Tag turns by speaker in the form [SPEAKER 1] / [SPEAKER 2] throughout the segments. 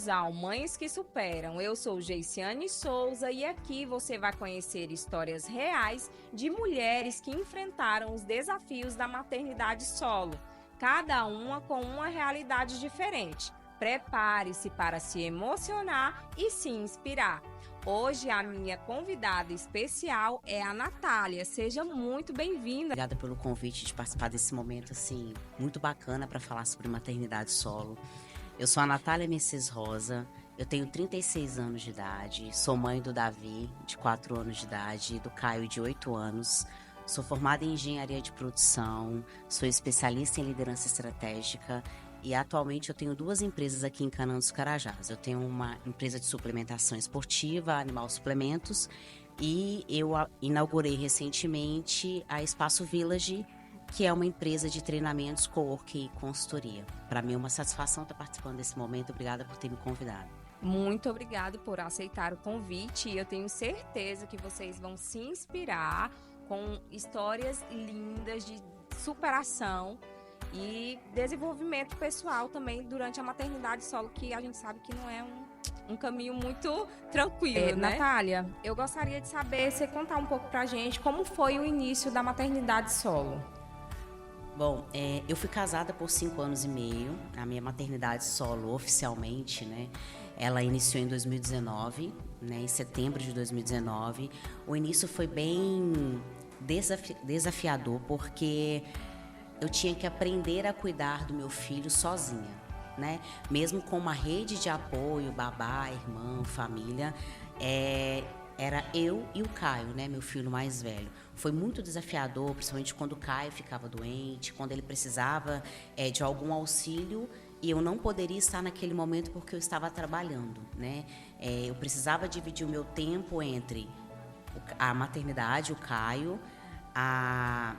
[SPEAKER 1] ao Mães que Superam. Eu sou Geiciane Souza e aqui você vai conhecer histórias reais de mulheres que enfrentaram os desafios da maternidade solo, cada uma com uma realidade diferente. Prepare-se para se emocionar e se inspirar. Hoje a minha convidada especial é a Natália. Seja muito bem-vinda.
[SPEAKER 2] Obrigada pelo convite de participar desse momento assim muito bacana para falar sobre maternidade solo. Eu sou a Natália Mercedes Rosa, eu tenho 36 anos de idade, sou mãe do Davi, de 4 anos de idade, e do Caio, de 8 anos. Sou formada em engenharia de produção, sou especialista em liderança estratégica e atualmente eu tenho 2 empresas aqui em Canaã dos Carajás. Eu tenho uma empresa de suplementação esportiva, Animal Suplementos, e eu inaugurei recentemente a Espaço Village, que é uma empresa de treinamentos, coworking e consultoria. Para mim é uma satisfação estar participando desse momento. Obrigada por ter me convidado.
[SPEAKER 1] Muito obrigada por aceitar o convite e eu tenho certeza que vocês vão se inspirar com histórias lindas de superação e desenvolvimento pessoal também durante a maternidade solo, que a gente sabe que não é um caminho muito tranquilo, né? Natália, eu gostaria de saber, você contar um pouco pra gente como foi o início da maternidade solo.
[SPEAKER 2] Bom, eu fui casada por 5 anos e meio. A minha maternidade solo, oficialmente, né? Ela iniciou em 2019, né? Em setembro de 2019. O início foi bem desafiador, porque eu tinha que aprender a cuidar do meu filho sozinha, né? Mesmo com uma rede de apoio, babá, irmão, família, era eu e o Caio, né, meu filho mais velho. Foi muito desafiador, principalmente quando o Caio ficava doente, quando ele precisava de algum auxílio e eu não poderia estar naquele momento porque eu estava trabalhando, né? Eu precisava dividir o meu tempo entre a maternidade, o Caio, a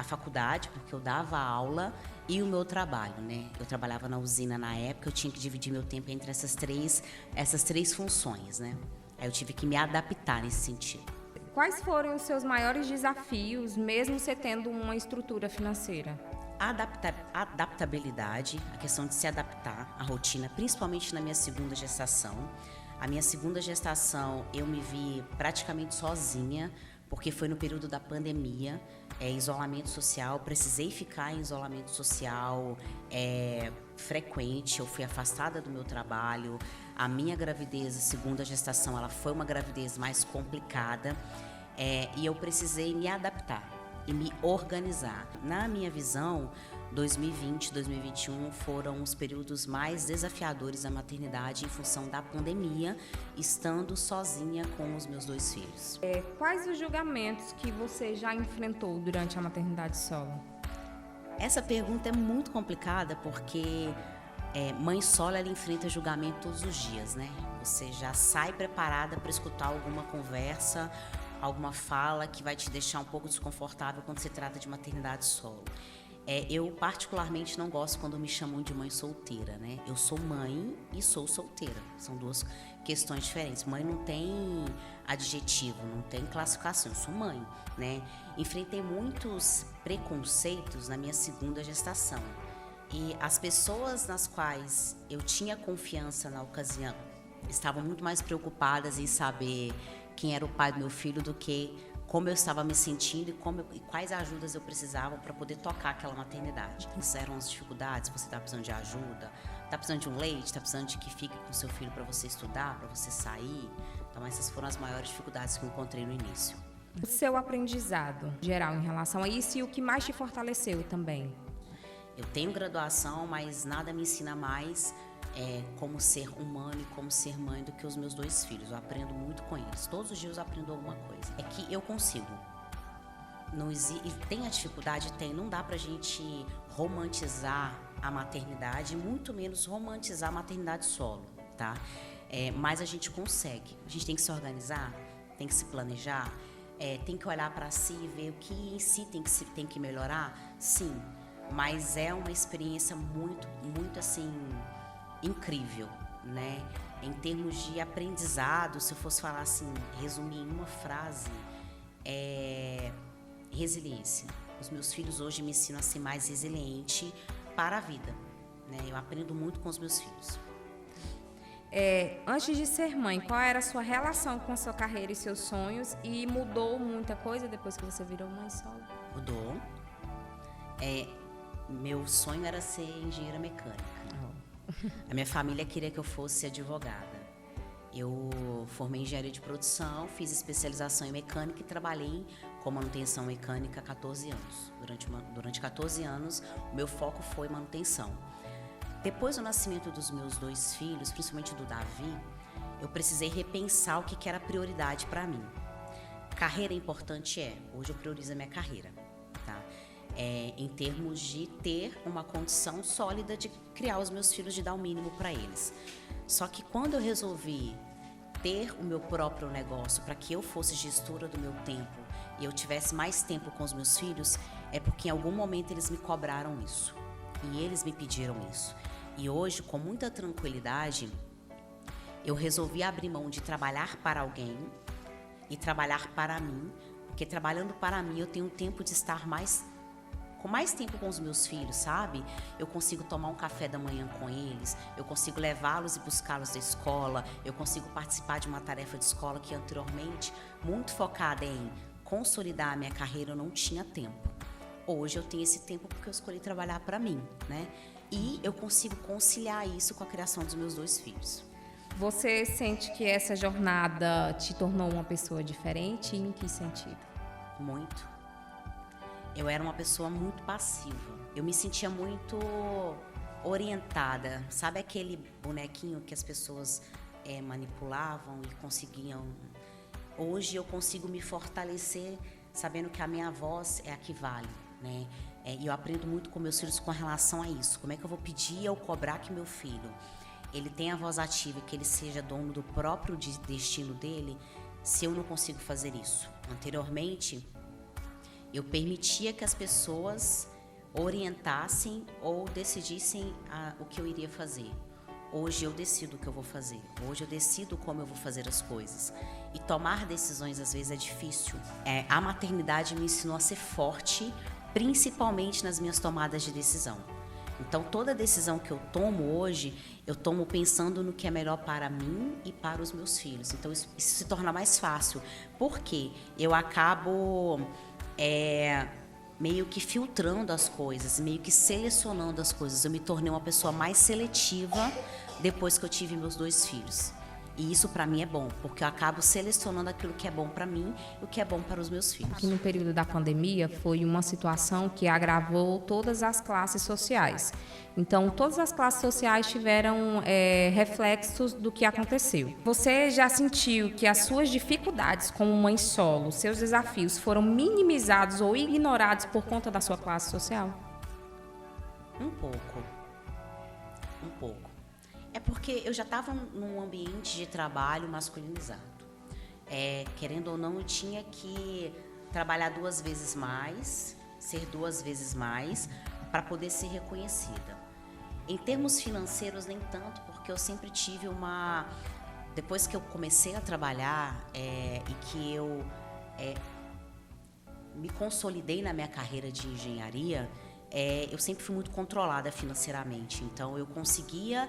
[SPEAKER 2] faculdade, porque eu dava aula, e o meu trabalho, né? Eu trabalhava na usina na época, eu tinha que dividir meu tempo entre essas três funções, né? Aí eu tive que me adaptar nesse sentido.
[SPEAKER 1] Quais foram os seus maiores desafios, mesmo você tendo uma estrutura financeira?
[SPEAKER 2] A adaptabilidade, a questão de se adaptar à rotina, principalmente na minha segunda gestação. A minha segunda gestação eu me vi praticamente sozinha, porque foi no período da pandemia, isolamento social, precisei ficar em isolamento social frequente, eu fui afastada do meu trabalho. A minha gravidez, a segunda gestação, ela foi uma gravidez mais complicada e eu precisei me adaptar e me organizar. Na minha visão, 2020 e 2021 foram os períodos mais desafiadores da maternidade em função da pandemia, estando sozinha com os meus 2 filhos.
[SPEAKER 1] Quais os julgamentos que você já enfrentou durante a maternidade solo?
[SPEAKER 2] Essa pergunta é muito complicada porque mãe solo, ela enfrenta julgamento todos os dias, né? Você já sai preparada para escutar alguma conversa, alguma fala que vai te deixar um pouco desconfortável quando se trata de maternidade solo. Eu particularmente não gosto quando me chamam de mãe solteira, né? Eu sou mãe e sou solteira. São 2 questões diferentes. Mãe não tem adjetivo, não tem classificação. Eu sou mãe, né? Enfrentei muitos preconceitos na minha segunda gestação. E as pessoas nas quais eu tinha confiança na ocasião estavam muito mais preocupadas em saber quem era o pai do meu filho do que como eu estava me sentindo e quais ajudas eu precisava para poder tocar aquela maternidade. Quais eram as dificuldades? Você está precisando de ajuda? Está precisando de um leite? Está precisando de que fique com seu filho para você estudar, para você sair? Então essas foram as maiores dificuldades que eu encontrei no início.
[SPEAKER 1] O seu aprendizado geral em relação a isso e o que mais te fortaleceu também?
[SPEAKER 2] Eu tenho graduação, mas nada me ensina mais como ser humano e como ser mãe do que os meus 2 filhos. Eu aprendo muito com eles. Todos os dias eu aprendo alguma coisa. É que eu consigo. Tem a dificuldade? Tem. Não dá pra gente romantizar a maternidade, muito menos romantizar a maternidade solo, tá? Mas a gente consegue. A gente tem que se organizar, tem que se planejar, tem que olhar para si e ver o que em si tem que melhorar. Sim. Mas é uma experiência muito, muito assim, incrível, né? Em termos de aprendizado, se eu fosse falar assim, resumir em uma frase, resiliência. Os meus filhos hoje me ensinam a ser mais resiliente para a vida, né? Eu aprendo muito com os meus filhos.
[SPEAKER 1] Antes de ser mãe, qual era a sua relação com a sua carreira e seus sonhos? E mudou muita coisa depois que você virou mãe solo?
[SPEAKER 2] Mudou. Meu sonho era ser engenheira mecânica. A minha família queria que eu fosse advogada. Eu formei em engenharia de produção, fiz especialização em mecânica e trabalhei com manutenção mecânica há 14 anos. Durante 14 anos, o meu foco foi manutenção. Depois do nascimento dos meus 2 filhos, principalmente do Davi, eu precisei repensar o que era prioridade para mim. Carreira importante hoje eu priorizo a minha carreira, tá? Em termos de ter uma condição sólida de criar os meus filhos, de dar o mínimo para eles. Só que quando eu resolvi ter o meu próprio negócio para que eu fosse gestora do meu tempo e eu tivesse mais tempo com os meus filhos, é porque em algum momento eles me cobraram isso. E eles me pediram isso. E hoje, com muita tranquilidade, eu resolvi abrir mão de trabalhar para alguém e trabalhar para mim, porque trabalhando para mim eu tenho tempo de estar com mais tempo com os meus filhos, sabe? Eu consigo tomar um café da manhã com eles, eu consigo levá-los e buscá-los da escola, eu consigo participar de uma tarefa de escola que anteriormente, muito focada em consolidar a minha carreira, eu não tinha tempo. Hoje eu tenho esse tempo porque eu escolhi trabalhar para mim, né? E eu consigo conciliar isso com a criação dos meus 2 filhos.
[SPEAKER 1] Você sente que essa jornada te tornou uma pessoa diferente? Em que sentido?
[SPEAKER 2] Muito. Eu era uma pessoa muito passiva. Eu me sentia muito orientada. Sabe aquele bonequinho que as pessoas manipulavam e conseguiam... Hoje eu consigo me fortalecer sabendo que a minha voz é a que vale, né? E eu aprendo muito com meus filhos com relação a isso. Como é que eu vou pedir ou cobrar que meu filho ele tenha a voz ativa e que ele seja dono do próprio destino dele, se eu não consigo fazer isso? Anteriormente, eu permitia que as pessoas orientassem ou decidissem o que eu iria fazer. Hoje eu decido o que eu vou fazer. Hoje eu decido como eu vou fazer as coisas. E tomar decisões às vezes é difícil. A maternidade me ensinou a ser forte, principalmente nas minhas tomadas de decisão. Então toda decisão que eu tomo hoje, eu tomo pensando no que é melhor para mim e para os meus filhos. Então isso se torna mais fácil. Porque eu acabo... meio que filtrando as coisas, meio que selecionando as coisas. Eu me tornei uma pessoa mais seletiva depois que eu tive meus 2 filhos. E isso para mim é bom, porque eu acabo selecionando aquilo que é bom para mim e o que é bom para os meus filhos.
[SPEAKER 1] No período da pandemia foi uma situação que agravou todas as classes sociais. Então, todas as classes sociais tiveram reflexos do que aconteceu. Você já sentiu que as suas dificuldades como mãe solo, seus desafios foram minimizados ou ignorados por conta da sua classe social?
[SPEAKER 2] Um pouco. É porque eu já estava num ambiente de trabalho masculinizado. Querendo ou não, eu tinha que trabalhar 2 vezes mais, ser 2 vezes mais, para poder ser reconhecida. Em termos financeiros, nem tanto, porque eu sempre tive depois que eu comecei a trabalhar e que eu me consolidei na minha carreira de engenharia, eu sempre fui muito controlada financeiramente. Então, eu conseguia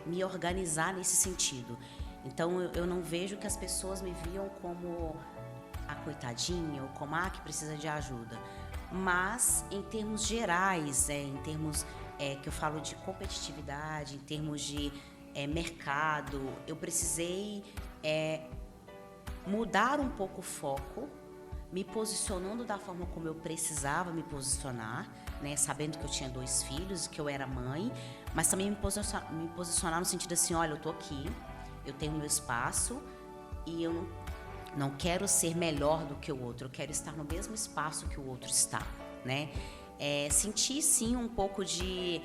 [SPEAKER 2] me organizar nesse sentido. Então, eu não vejo que as pessoas me viam como a coitadinha ou como a que precisa de ajuda. Mas, em termos gerais, em termos que eu falo de competitividade, em termos de mercado, eu precisei mudar um pouco o foco, me posicionando da forma como eu precisava me posicionar, né, sabendo que eu tinha 2 filhos, que eu era mãe, mas também me posicionar no sentido assim, olha, eu tô aqui, eu tenho meu espaço e eu não quero ser melhor do que o outro, eu quero estar no mesmo espaço que o outro está, né? Senti sim um pouco de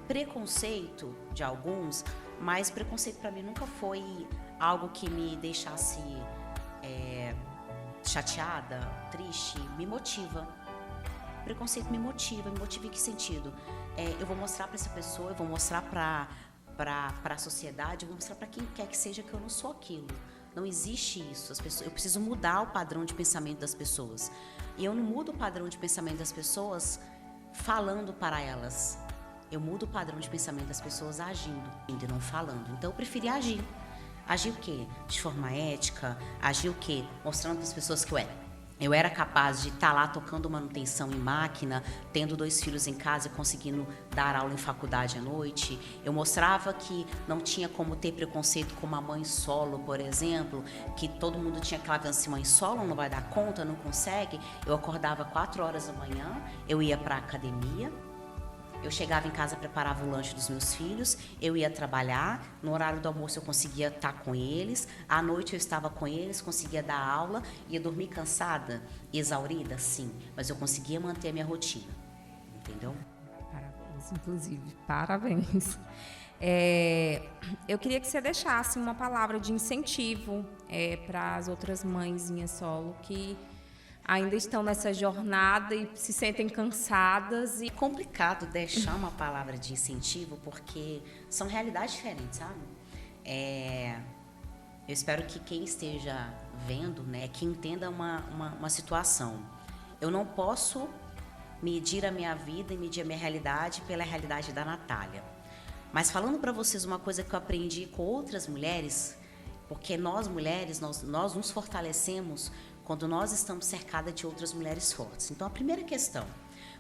[SPEAKER 2] preconceito de alguns, mas preconceito para mim nunca foi algo que me deixasse chateada, triste, me motiva. Preconceito me motiva em que sentido? Eu vou mostrar para essa pessoa, eu vou mostrar para a sociedade, eu vou mostrar para quem quer que seja que eu não sou aquilo. Não existe isso. Eu preciso mudar o padrão de pensamento das pessoas. E eu não mudo o padrão de pensamento das pessoas falando para elas. eu mudo o padrão de pensamento das pessoas agindo e não falando. Então eu preferi agir. Agir o quê? De forma ética. Agir o quê? Mostrando para as pessoas que eu era capaz de estar lá tocando manutenção em máquina, tendo 2 filhos em casa e conseguindo dar aula em faculdade à noite. Eu mostrava que não tinha como ter preconceito com uma mãe solo, por exemplo, que todo mundo tinha aquela visão assim, mãe solo não vai dar conta, não consegue. Eu acordava 4 horas da manhã, eu ia para a academia, eu chegava em casa, preparava o lanche dos meus filhos, eu ia trabalhar, no horário do almoço eu conseguia estar com eles, à noite eu estava com eles, conseguia dar aula, ia dormir cansada, exaurida, sim, mas eu conseguia manter a minha rotina, entendeu?
[SPEAKER 1] Parabéns, inclusive, parabéns. Eu queria que você deixasse uma palavra de incentivo para as outras mãezinhas solo que ainda estão nessa jornada e se sentem cansadas.
[SPEAKER 2] É complicado deixar uma palavra de incentivo porque são realidades diferentes, sabe? Eu espero que quem esteja vendo, né, que entenda uma situação. Eu não posso medir a minha vida e medir a minha realidade pela realidade da Natália. Mas falando para vocês uma coisa que eu aprendi com outras mulheres, porque nós mulheres, nós nos fortalecemos quando nós estamos cercadas de outras mulheres fortes. Então, a primeira questão,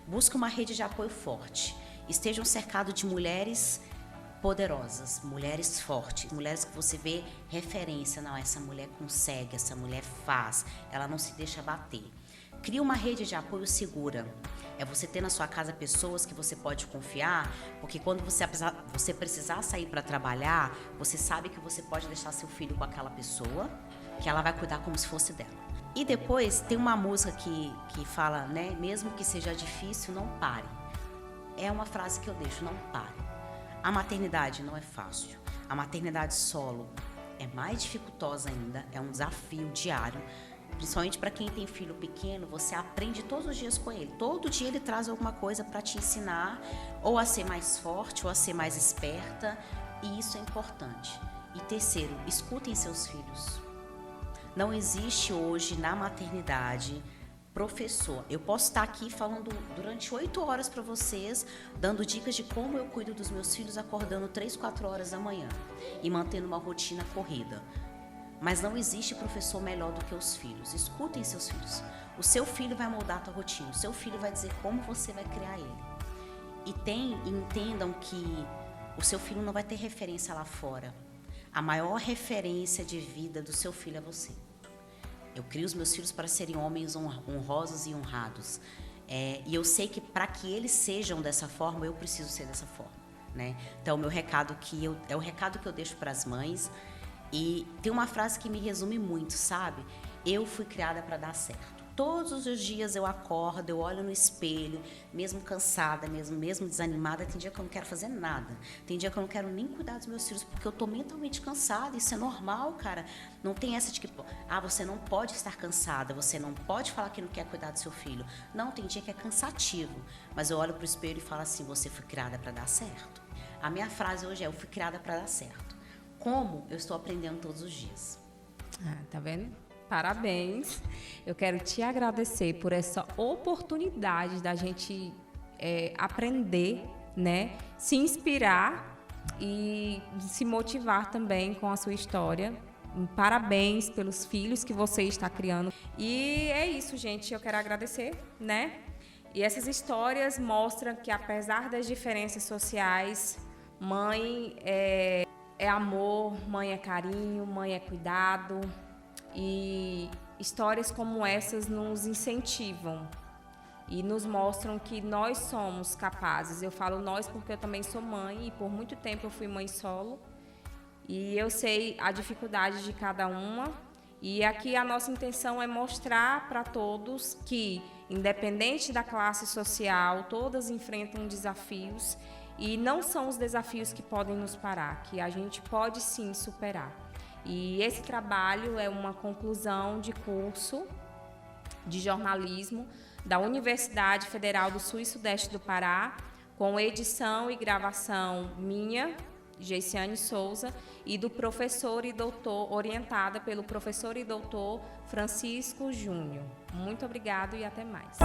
[SPEAKER 2] busque uma rede de apoio forte. Estejam cercados de mulheres poderosas, mulheres fortes, mulheres que você vê referência. Não, essa mulher consegue, essa mulher faz, ela não se deixa bater. Crie uma rede de apoio segura. É você ter na sua casa pessoas que você pode confiar, porque quando você precisar sair para trabalhar, você sabe que você pode deixar seu filho com aquela pessoa, que ela vai cuidar como se fosse dela. E depois tem uma música que fala, né, mesmo que seja difícil, não pare. É uma frase que eu deixo, não pare. A maternidade não é fácil. A maternidade solo é mais dificultosa ainda, é um desafio diário. Principalmente para quem tem filho pequeno, você aprende todos os dias com ele. Todo dia ele traz alguma coisa para te ensinar, ou a ser mais forte, ou a ser mais esperta, e isso é importante. E terceiro, escutem seus filhos. Não existe hoje na maternidade professor. Eu posso estar aqui falando durante 8 horas para vocês, dando dicas de como eu cuido dos meus filhos, acordando 3, 4 horas da manhã e mantendo uma rotina corrida. Mas não existe professor melhor do que os filhos. Escutem seus filhos. O seu filho vai moldar a tua rotina. O seu filho vai dizer como você vai criar ele. E entendam que o seu filho não vai ter referência lá fora. A maior referência de vida do seu filho é você. Eu crio os meus filhos para serem homens honrosos e honrados. E eu sei que para que eles sejam dessa forma, eu preciso ser dessa forma, né? Então, o meu recado é o recado que eu deixo para as mães. E tem uma frase que me resume muito, sabe? Eu fui criada para dar certo. Todos os dias eu acordo, eu olho no espelho, mesmo cansada, mesmo desanimada. Tem dia que eu não quero fazer nada. Tem dia que eu não quero nem cuidar dos meus filhos, porque eu tô mentalmente cansada. Isso é normal, cara. Não tem essa de que, você não pode estar cansada, você não pode falar que não quer cuidar do seu filho. Não, tem dia que é cansativo. Mas eu olho pro espelho e falo assim, você foi criada para dar certo. A minha frase hoje é, eu fui criada para dar certo. Como eu estou aprendendo todos os dias.
[SPEAKER 1] Tá vendo? Parabéns. Eu quero te agradecer por essa oportunidade da gente aprender, né? Se inspirar e se motivar também com a sua história. Parabéns pelos filhos que você está criando. E é isso, gente. Eu quero agradecer, né? E essas histórias mostram que, apesar das diferenças sociais, mãe é amor, mãe é carinho, mãe é cuidado. E histórias como essas nos incentivam e nos mostram que nós somos capazes. Eu falo nós porque eu também sou mãe e por muito tempo eu fui mãe solo. E eu sei a dificuldade de cada uma. E aqui a nossa intenção é mostrar para todos que, independente da classe social, todas enfrentam desafios e não são os desafios que podem nos parar, que a gente pode sim superar. E esse trabalho é uma conclusão de curso de jornalismo da Universidade Federal do Sul e Sudeste do Pará, com edição e gravação minha, Geiciane Souza, e do professor e doutor, orientada pelo professor e doutor Francisco Júnior. Muito obrigado e até mais.